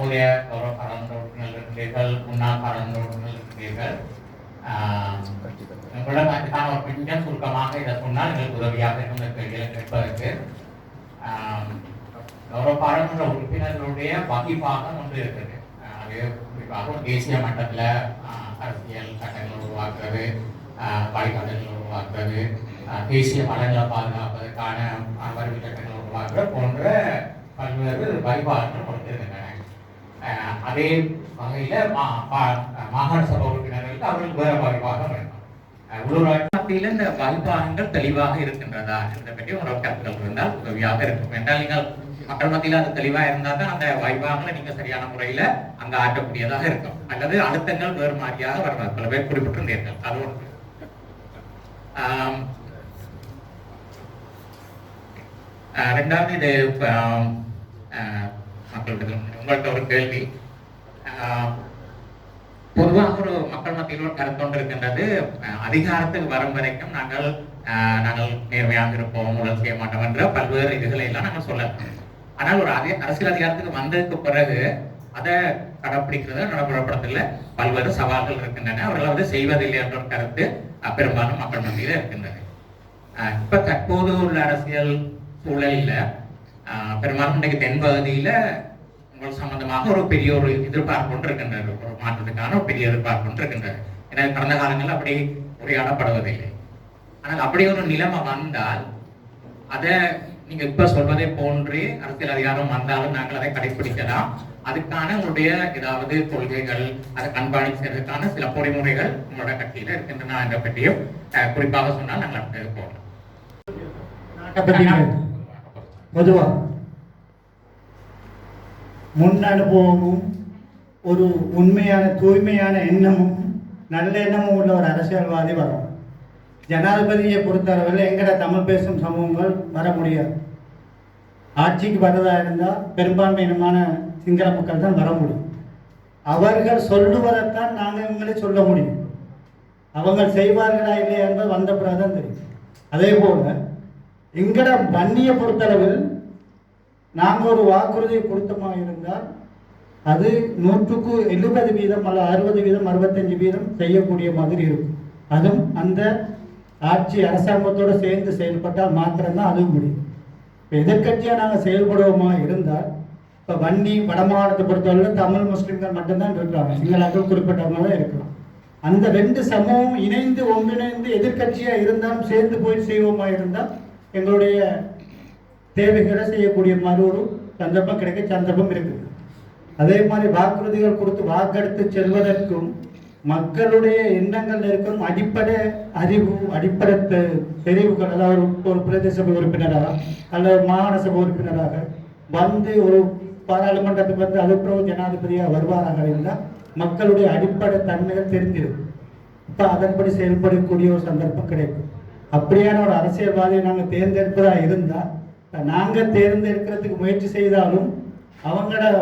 எங்களுடைய கௌரவ பாராளுமன்ற உறுப்பினர்கள் இருக்கிறீர்கள், முன்னாள் பாராளுமன்ற உறுப்பினர்கள் இருக்கிறீர்கள். உங்களிடம் அதுக்கான ஒரு கொஞ்சம் சுருக்கமாக இதை சொன்னால் எங்களுக்கு உதவியாக இருக்கும் இந்த கேள்விகளை கேட்பதற்கு. கௌரவ பாராளுமன்ற உறுப்பினர்களுடைய வகிப்பாகம் ஒன்று இருக்குது. அது குறிப்பாக தேசிய மட்டத்தில் அரசியல் சட்டங்களை உருவாக்குறது, வழிகாட்டுதல்களை உருவாக்குறது, தேசிய வளங்களை பாதுகாப்பதற்கான வருகை சட்டங்களை உருவாக்குறது போன்ற பல்வேறு வழிபாடுகள் கொடுத்திருக்கின்றன. அதே வகையில் மாகாண சபை உறுப்பினர்களுக்கு அவர்களுக்கு வேறு வழிபாகம் வேண்டும். உள்ளூராட்சி மத்தியில் இந்த வழிபாகங்கள் தெளிவாக இருக்கின்றதா என்பதை பற்றி ஒரு கருத்துக்கள் இருந்தால் உதவியாக இருக்கும். என்றால் நீங்கள் மக்கள் மத்தியில் அது தெளிவாக இருந்தால் தான் அந்த வாய்ப்பாகங்களை நீங்கள் சரியான முறையில் அங்கே ஆற்றக்கூடியதாக இருக்கும். அல்லது அழுத்தங்கள் வேறு மாதிரியாக வருவார். பல பேர் குறிப்பிட்டிருந்தீர்கள். அது ஒன்று. ரெண்டாவது, இது மக்களிடம் உங்கள்கிட்ட ஒரு கேள்வி. பொதுவாக ஒரு மக்கள் மத்தியில் ஒரு கருத்தொன்று இருக்கின்றது, அதிகாரத்துக்கு வரும் வரைக்கும் நாங்கள் நேர்மையாக இருப்போம், ஊழல் செய்ய மாட்டோம் என்ற பல்வேறு இதுகளை எல்லாம் நாங்கள் சொல்லலாம். ஆனால் ஒரு அரசியல் அதிகாரத்துக்கு வந்ததுக்கு பிறகு அதை கடைப்பிடிக்கிறது நடைமுறைப்படுத்தல பல்வேறு சவால்கள் இருக்கின்றன. அவர்கள் வந்து செய்வதில்லை என்ற ஒரு கருத்து பெரும்பாலும் மக்கள் மத்தியில் இருக்கின்றது. இப்ப தற்போது உள்ள அரசியல் சூழலில் பெரும்பாலும் இன்றைக்கு தென்பகுதியில உங்கள் சம்பந்தமாக ஒரு பெரிய ஒரு எதிர்பார்ப்பு ஒன்று இருக்கின்றது, ஒரு மாற்றத்துக்கான ஒரு பெரிய எதிர்பார்ப்பு ஒன்று இருக்கின்றது. ஏன்னா கடந்த காலங்களில் அப்படி உரையாடப்படுவதில்லை. ஆனால் அப்படி ஒரு நிலைமை வந்தால் அதை நீங்க இப்ப சொல்வதை போன்று அரசியல் அதிகாரம் வந்தாலும் நாங்கள் அதை கடைபிடிக்கலாம். அதுக்கான உங்களுடைய ஏதாவது கொள்கைகள், அதை கண்காணிக்கிறதுக்கான சில பொறிமுறைகள் உங்களோட கட்சியில இருக்கின்றன என்ற பற்றியும் குறிப்பாக சொன்னால் நாங்கள் அப்படி போகலாம். பொதுவா முன் அனுபவமும் ஒரு உண்மையான தூய்மையான எண்ணமும் நல்ல எண்ணமும் உள்ள ஒரு அரசியல்வாதி வரும். ஜனாதிபதியை பொறுத்தளவில் எங்கட தமிழ் பேசும் சமூகங்கள் வர முடியாது. ஆட்சிக்கு வரதா இருந்தால் பெரும்பான்மையினமான சிங்கள மக்கள் தான் வர முடியும். அவர்கள் சொல்லுவதைத்தான் நாங்கள் இவங்களே சொல்ல முடியும். அவங்க செய்வார்களா இல்லையா என்பது வந்த பிறகுதான் தெரியும். அதே போல எங்கட வன்னியை பொறுத்தளவில் நாங்கள் ஒரு வாக்குறுதியை கொடுத்தமாக இருந்தால் அது 170% அல்ல 60%, 65% செய்யக்கூடிய மாதிரி இருக்கும். அதுவும் அந்த ஆட்சி அரசாங்கத்தோடு சேர்ந்து செயல்பட்டால் மாத்திரம்தான் அதுவும் முடியும். இப்போ எதிர்கட்சியாக நாங்கள் செயல்படுவோமா இருந்தால், இப்போ வன்னி வடமாகாணத்தை பொறுத்தவரை தமிழ் முஸ்லிம்கள் மட்டும்தான் இருக்கிறாங்க, சிங்களாக்கள் குறிப்பிட்டவங்க தான் இருக்கலாம். அந்த ரெண்டு சமூகம் இணைந்து ஒன்றிணைந்து எதிர்கட்சியாக இருந்தாலும் சேர்ந்து போய் செய்வோமா இருந்தால் எங்களுடைய தேவைகளை செய்யக்கூடிய மாதிரி ஒரு சந்தர்ப்பம் கிடைக்க சந்தர்ப்பம் இருக்குது. அதே மாதிரி வாக்குறுதிகள் கொடுத்து வாக்கெடுத்து செல்வதற்கும் மக்களுடைய எண்ணங்கள் இருக்கும் அடிப்படை அறிவு, அடிப்படை தெரிவுகள், அதாவது ஒரு பிரதேச சபை உறுப்பினராக அல்லது மாகாண சபை உறுப்பினராக வந்து ஒரு பாராளுமன்றத்துக்கு வந்து அதுக்கப்புறம் ஜனாதிபதியாக வருவாராக இருந்தால் மக்களுடைய அடிப்படை தன்மைகள் தெரிஞ்சிடும். இப்போ அதன்படி செயல்படக்கூடிய ஒரு சந்தர்ப்பம் கிடைக்கும். அப்படியான ஒரு அரசியல்வாதியை நாங்கள் தேர்ந்தெடுப்பதாக இருந்தால், நாங்கள் தேர்ந்தெடுக்கிறதுக்கு முயற்சி செய்தாலும் அவங்களோட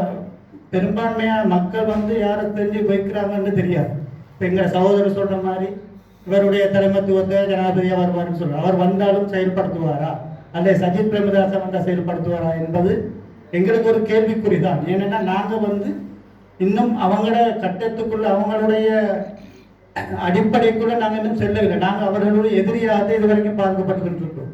பெரும்பான்மையான மக்கள் வந்து யாரை தெரிஞ்சு வைக்கிறாங்கன்னு தெரியாது. இப்போ எங்கள் சகோதரர் சொல்கிற மாதிரி இவருடைய தலைமத்துவத்தை ஜனாதிபதியாக வருவார்னு சொல்கிறார். அவர் வந்தாலும் செயல்படுத்துவாரா அல்லது சஜித் பிரேமதாசன் வந்தால் செயல்படுத்துவாரா என்பது எங்களுக்கு ஒரு கேள்விக்குறி தான். ஏன்னா நாங்கள் வந்து இன்னும் அவங்களோட கட்டத்துக்குள்ள அவங்களுடைய அடிப்படைக்குள்ள நாங்கள் இன்னும் செல்லவில்லை. நாங்கள் அவர்களுடைய எதிரியாக இது வரைக்கும் பார்க்கப்பட்டு கொண்டிருக்கிறோம்.